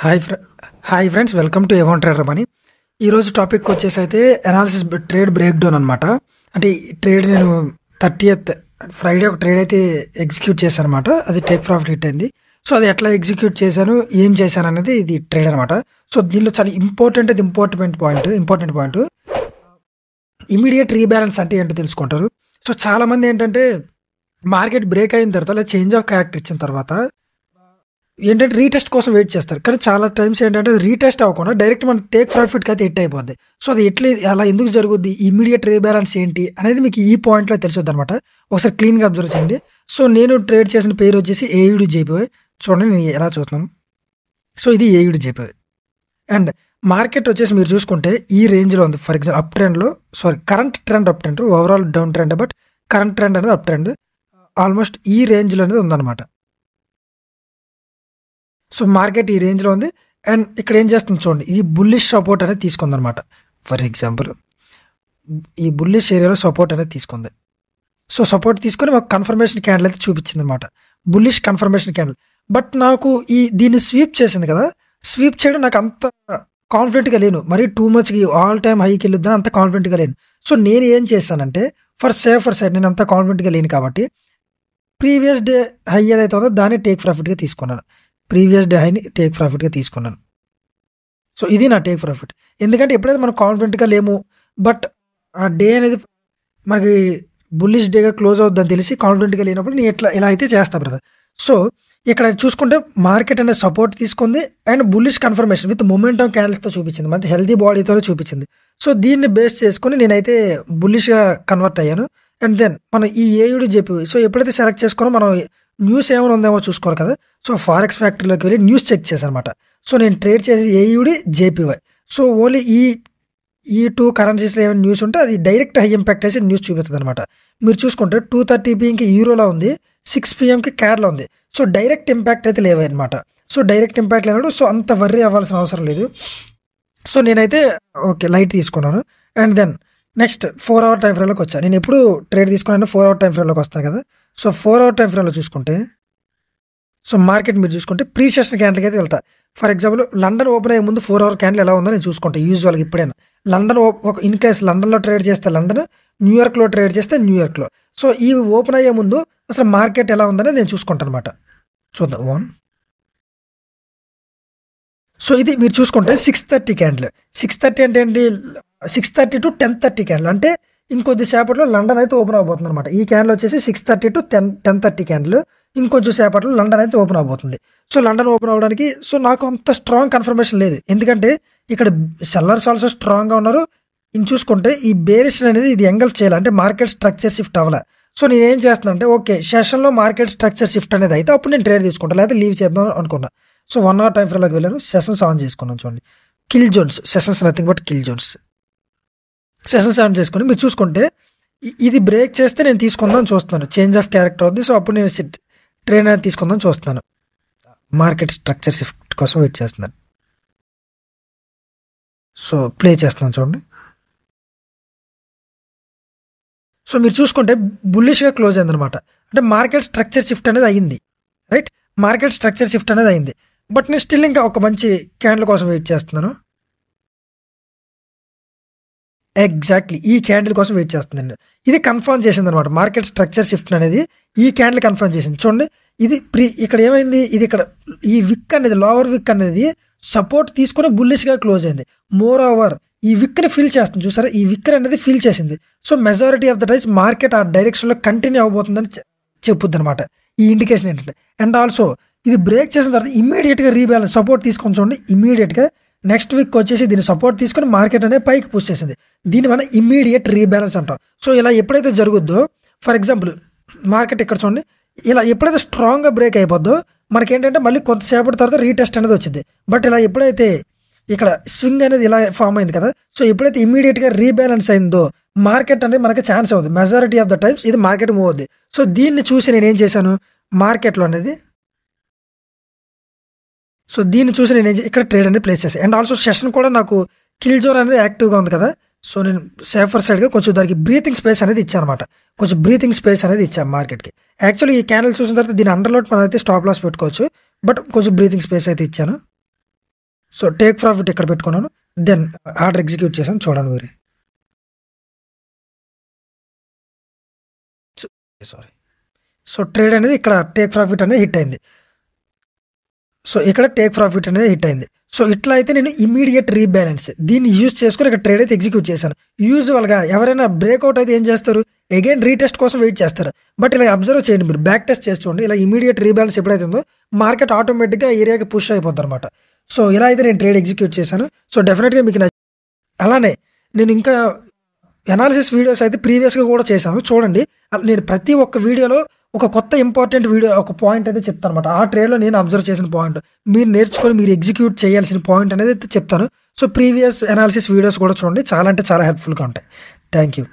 Hi ఫ్రె hi friends, welcome to ఎవన్ trader money. ఈరోజు టాపిక్ వచ్చేసి అయితే అనాలిసిస్ ట్రేడ్ బ్రేక్ డౌన్ అనమాట. అంటే ఈ ట్రేడ్ నేను 30th ఫ్రైడే ఒక ట్రేడ్ అయితే ఎగ్జిక్యూట్ చేశాను అనమాట. అది టేక్ ప్రాఫిట్ హిట్ అయింది. సో అది ఎట్లా ఎగ్జిక్యూట్ చేశాను, ఏం చేశాను అనేది ఇది ట్రేడ్ అనమాట. సో దీనిలో చాలా ఇంపార్టెంట్ పాయింట్ ఇమీడియట్ రీబ్యాలెన్స్ అంటే ఏంటో తెలుసుకుంటారు. సో చాలా మంది ఏంటంటే మార్కెట్ బ్రేక్ అయిన తర్వాత లేదా చేంజ్ ఆఫ్ క్యారెక్టర్ ఇచ్చిన తర్వాత ఏంటంటే రీటెస్ట్ కోసం వెయిట్ చేస్తారు. కానీ చాలా టైమ్స్ ఏంటంటే రీటెస్ట్ అవ్వకుండా డైరెక్ట్ మన టేక్ ప్రాఫిట్కి అయితే హిట్ అయిపోద్ది. సో అది అలా ఎందుకు జరుగుద్ది, ఇమీడియట్ రీబ్యాలెన్స్ ఏంటి అనేది మీకు ఈ పాయింట్లో తెలుస్తుంది అనమాట. ఒకసారి క్లీన్గా అబ్జర్వ్ చేయండి. సో నేను ట్రేడ్ చేసిన పేరు వచ్చేసి ఏయుడి జేపీవై. చూడండి నేను ఎలా చూస్తున్నాను. సో ఇది ఏయుడి జేపీవై అండ్ మార్కెట్ వచ్చేసి మీరు చూసుకుంటే ఈ రేంజ్లో ఉంది. ఫర్ ఎగ్జాంపుల్ అప్ ట్రెండ్లో current trend up trend, overall down trend, but current trend అనేది అప్ ట్రెండ్ ఆల్మోస్ట్ ఈ రేంజ్లో అనేది ఉందన్నమాట. సో మార్కెట్ ఈ రేంజ్లో ఉంది అండ్ ఇక్కడ ఏం చేస్తుంది చూడండి, ఇది బుల్లిష్ సపోర్ట్ అనేది తీసుకుంది అనమాట. ఫర్ ఎగ్జాంపుల్ ఈ బుల్లిష్ ఏరియాలో సపోర్ట్ అనేది తీసుకుంది. సో సపోర్ట్ తీసుకొని మాకు కన్ఫర్మేషన్ క్యాండిల్ అయితే చూపించింది అనమాట, బుల్లిష్ కన్ఫర్మేషన్ క్యాండిల్. బట్ నాకు దీన్ని స్వీప్ చేసింది కదా, స్వీప్ చేయడం నాకు అంత కాన్ఫిడెంట్గా లేను, మరి టూ మచ్కి ఆల్ టైమ్ హైకి వెళ్ళొద్దని అంత కాన్ఫిడెంట్గా లేను. సో నేను ఏం చేశానంటే ఫర్ సేఫర్ సైడ్ నేను అంత కాన్ఫిడెంట్గా లేను కాబట్టి ప్రీవియస్ డే హై ఏదైతే ఉందో దాన్ని టేక్ ప్రాఫిట్గా తీసుకున్నాను. ప్రీవియస్ డే హైని టేక్ ప్రాఫిట్గా తీసుకున్నాను. సో ఇది నా టేక్ ప్రాఫిట్. ఎందుకంటే ఎప్పుడైతే మనం కాన్ఫిడెంట్గా లేము, బట్ ఆ డే అనేది మనకి బుల్లిష్ డేగా క్లోజ్ అవుద్దని తెలిసి కాన్ఫిడెంట్గా లేనప్పుడు నేను ఇలా అయితే చేస్తా బ్రదర్. సో ఇక్కడ చూసుకుంటే మార్కెట్ అనేది సపోర్ట్ తీసుకుంది and bullish confirmation with momentum క్యాండిల్స్తో చూపించింది, మంచి హెల్తీ బాడీతో చూపించింది. సో దీన్ని బేస్ చేసుకుని నేనైతే బుల్లిష్గా కన్వర్ట్ అయ్యాను. అండ్ దెన్ మనం ఈ ఏయుడి చెప్పి సో ఎప్పుడైతే సెలెక్ట్ చేసుకున్నా మనం న్యూస్ ఏమైనా ఉందేమో చూసుకోవాలి కదా. సో ఫారెక్స్ ఫ్యాక్టరీలోకి వెళ్ళి న్యూస్ చెక్ చేశాను అనమాట. సో నేను ట్రేడ్ చేసి ఏయుడి జేపీవై. సో ఓన్లీ ఈ టూ కరెన్సీస్లో ఏమైనా న్యూస్ ఉంటే అది డైరెక్ట్ హై ఇంపాక్ట్ వేసి న్యూస్ చూపిస్తుంది అనమాట. మీరు చూసుకుంటే 2:30 PM యూరోలో ఉంది, 6 PM క్యాడ్లో ఉంది. సో డైరెక్ట్ ఇంపాక్ట్ అయితే లేవన్నమాట. సో డైరెక్ట్ ఇంపాక్ట్ లేనప్పుడు సో అంత వర్రీ అవ్వాల్సిన అవసరం లేదు. సో నేనైతే ఓకే లైట్ తీసుకున్నాను. And then next 4 hour time ఫ్రేమ్లోకి వచ్చాను. నేను ఎప్పుడు ట్రేడ్ తీసుకున్నాను 4 hour టైం ఫ్రేమ్లోకి వస్తాను కదా. సో 4 hour టైం ఫ్రేమ్లో చూసుకుంటే సో మార్కెట్ మీరు చూసుకుంటే ప్రీ సెషన్ క్యాండిల్కి అయితే వెళ్తా. ఫర్ ఎగ్జాంపుల్ లండన్ ఓపెన్ అయ్యే ముందు 4 hour క్యాండిల్ ఎలా ఉందో నేను చూసుకుంటాను యూజువల్గా. ఇప్పుడైనా లండన్ ఇన్ కేస్ లండన్లో ట్రేడ్ చేస్తే లండన్, న్యూయార్క్లో ట్రేడ్ చేస్తే న్యూయార్క్లో. సో ఈ ఓపెన్ అయ్యే ముందు అసలు మార్కెట్ ఎలా ఉందని నేను చూసుకుంటాను అనమాట. చూద్దాం వన్. సో ఇది మీరు చూసుకుంటే 6:30 క్యాండిల్. 6:30 అంటే ఏంటి, 6:30 to 10:30 క్యాండిల్. అంటే ఇంకొద్ది సేపట్లో లండన్ అయితే ఓపెన్ అవబోతుంది అనమాట. ఈ క్యాండిల్ వచ్చేసి 6:30 to 10:30 క్యాండిల్. ఇంకొంచెం సేపట్లో లండన్ అయితే ఓపెన్ అవబోతుంది. సో లండన్ ఓపెన్ అవ్వడానికి సో నాకు అంత స్ట్రాంగ్ కన్ఫర్మేషన్ లేదు, ఎందుకంటే ఇక్కడ సెల్లర్స్ ఆల్సో స్ట్రాంగ్గా ఉన్నారు. ఇన్ చూసుకుంటే ఈ బేరిష్ అనేది ఇది ఎంగల్ఫ్ చేయాలి, అంటే మార్కెట్ స్ట్రక్చర్ షిఫ్ట్ అవ్వాలి. సో నేను ఏం చేస్తాను అంటే ఓకే సెషన్లో మార్కెట్ స్ట్రక్చర్ షిఫ్ట్ అనేది అయితే అప్పుడు నేను ట్రేడ్ తీసుకుంటాను, లేకపోతే లీవ్ చేద్దాం అనుకున్నా. సో 1 hour టైం ఫ్రేమ్లోకి వెళ్ళాను, సెషన్స్ ఆన్ చేసుకున్నాను. చూడండి kill zones, sessions nothing but kill zones. Sessions on చేసుకుని మీరు చూసుకుంటే ఇది బ్రేక్ చేస్తే నేను తీసుకుందాం చూస్తున్నాను, చేంజ్ ఆఫ్ క్యారెక్టర్ అవుతుంది. సో అప్పుడు నేను ట్రేడ్ అనేది తీసుకుందాం చూస్తున్నాను, మార్కెట్ స్ట్రక్చర్ షిఫ్ట్ కోసం వెయిట్ చేస్తున్నాను. సో ప్లే చేస్తున్నాను చూడండి. సో మీరు చూసుకుంటే బుల్లిష్గా క్లోజ్ అయిందనమాట, అంటే మార్కెట్ స్ట్రక్చర్ షిఫ్ట్ అనేది అయ్యింది, రైట్. మార్కెట్ స్ట్రక్చర్ షిఫ్ట్ అనేది అయింది, బట్ నేను స్టిల్ ఇంకా ఒక మంచి క్యాండిల్ కోసం వెయిట్ చేస్తున్నాను. ఎగ్జాక్ట్లీ ఈ క్యాండిల్ కోసం వెయిట్ చేస్తుందండి. ఇది కన్ఫర్మ్ చేసింది అనమాట, మార్కెట్ స్ట్రక్చర్ షిఫ్ట్ అనేది ఈ క్యాండిల్ కన్ఫర్మ్ చేసింది. చూడండి ఇది ఇక్కడ ఏమైంది, ఇది ఇక్కడ ఈ విక్ అనేది లోవర్ విక్ అనేది సపోర్ట్ తీసుకొని బుల్లిష్గా క్లోజ్ అయింది. మోర్ ఓవర్ ఈ విక్ని ఫిల్ చేస్తుంది చూసారా, ఈ విక్ అనేది ఫిల్ చేసింది. So majority of the times market ఆ డైరెక్షన్లో కంటిన్యూ అవబోతుందని చెప్పుద్ది అనమాట ఈ ఇండికేషన్ ఏంటంటే. అండ్ ఆల్సో ఇది బ్రేక్ చేసిన తర్వాత ఇమీడియట్గా రీబ్యాలెన్స్ సపోర్ట్ తీసుకొని చూడండి, ఇమీడియట్గా నెక్స్ట్ వీక్ వచ్చేసి దీన్ని సపోర్ట్ తీసుకొని మార్కెట్ అనేది పైకి పుష్ చేసింది. దీనివల్ల ఇమీడియట్ రీబ్యాలెన్స్ అంటాం. సో ఇలా ఎప్పుడైతే జరుగుద్దో, ఫర్ ఎగ్జాంపుల్ మార్కెట్ ఇక్కడ చూడండి, ఇలా ఎప్పుడైతే స్ట్రాంగ్గా బ్రేక్ అయిపోద్దో మనకేంటంటే మళ్ళీ కొంతసేపటి తర్వాత రీటెస్ట్ అనేది వచ్చింది. బట్ ఇలా ఎప్పుడైతే ఇక్కడ స్వింగ్ అనేది ఇలా ఫామ్ అయింది కదా, సో ఎప్పుడైతే ఇమీడియట్గా రీబ్యాలెన్స్ అయిందో మార్కెట్ అనేది మనకి ఛాన్స్ అవుతుంది. మెజారిటీ ఆఫ్ ద టైమ్స్ ఇది మార్కెట్ మూవ్ అవుద్ది. సో దీన్ని చూసి నేను ఏం చేశాను మార్కెట్లో అనేది, సో దీన్ని చూసి నేను ఇక్కడ ట్రేడ్ అనేది ప్లేస్ చేశాను. అండ్ ఆల్సో సెషన్ కూడా నాకు కిల్ జోన్ అనేది యాక్టివ్గా ఉంది కదా, సో నేను సేఫర్ సైడ్గా కొంచెం దానికి బ్రీతింగ్ స్పేస్ అనేది ఇచ్చాను అనమాట, కొంచెం బ్రీతింగ్ స్పేస్ అనేది ఇచ్చాను మార్కెట్కి. యాక్చువల్లీ ఈ క్యాండిల్ చూసిన తర్వాత దీని అండర్లో మనం అయితే స్టాప్ లాస్ పెట్టుకోవచ్చు, బట్ కొంచెం బ్రీతింగ్ స్పేస్ అయితే ఇచ్చాను. సో టేక్ ప్రాఫిట్ ఇక్కడ పెట్టుకున్నాను, దెన్ ఆర్డర్ ఎగ్జిక్యూట్ చేశాను. చూడండి మీరు, సారీ. సో ట్రేడ్ అనేది ఇక్కడ టేక్ ప్రాఫిట్ అనేది హిట్ అయింది. సో ఇక్కడ టేక్ ప్రాఫిట్ అనేది హిట్ అయింది. సో ఇట్లా అయితే నేను ఇమీడియట్ రీబ్యాలెన్స్ దీన్ని యూజ్ చేసుకుని ఇక్కడ ట్రేడ్ అయితే ఎగ్జిక్యూట్ చేశాను. యూజువల్గా ఎవరైనా బ్రేక్అవుట్ అయితే ఏం చేస్తారు, అగైన్ రీటెస్ట్ కోసం వెయిట్ చేస్తారు. బట్ ఇలా అబ్జర్వ్ చేయండి, మీరు బ్యాక్ టెస్ట్ చేసి చూడండి. ఇలా ఇమీడియట్ రీబ్యాలెన్స్ ఎప్పుడైతే ఉందో మార్కెట్ ఆటోమేటిక్గా ఏరియాకి పుష్ అయిపోతుంది అనమాట. సో ఇలా అయితే నేను ట్రేడ్ ఎగ్జిక్యూట్ చేశాను. సో డెఫినెట్గా మీకు అలానే నేను ఇంకా అనాలిసిస్ వీడియోస్ అయితే ప్రీవియస్గా కూడా చేశాను, చూడండి. నేను ప్రతి ఒక్క వీడియోలో ఒక కొత్త ఇంపార్టెంట్ వీడియో ఒక పాయింట్ అయితే చెప్తాను అనమాట. ఆ ట్రేడ్లో నేను అబ్జర్వ్ చేసిన పాయింట్, మీరు నేర్చుకొని మీరు ఎగ్జిక్యూట్ చేయాల్సిన పాయింట్ అనేది అయితే చెప్తాను. సో ప్రీవియస్ అనాలిసిస్ వీడియోస్ కూడా చూడండి, చాలా అంటే చాలా హెల్ప్ఫుల్గా ఉంటాయి. Thank you.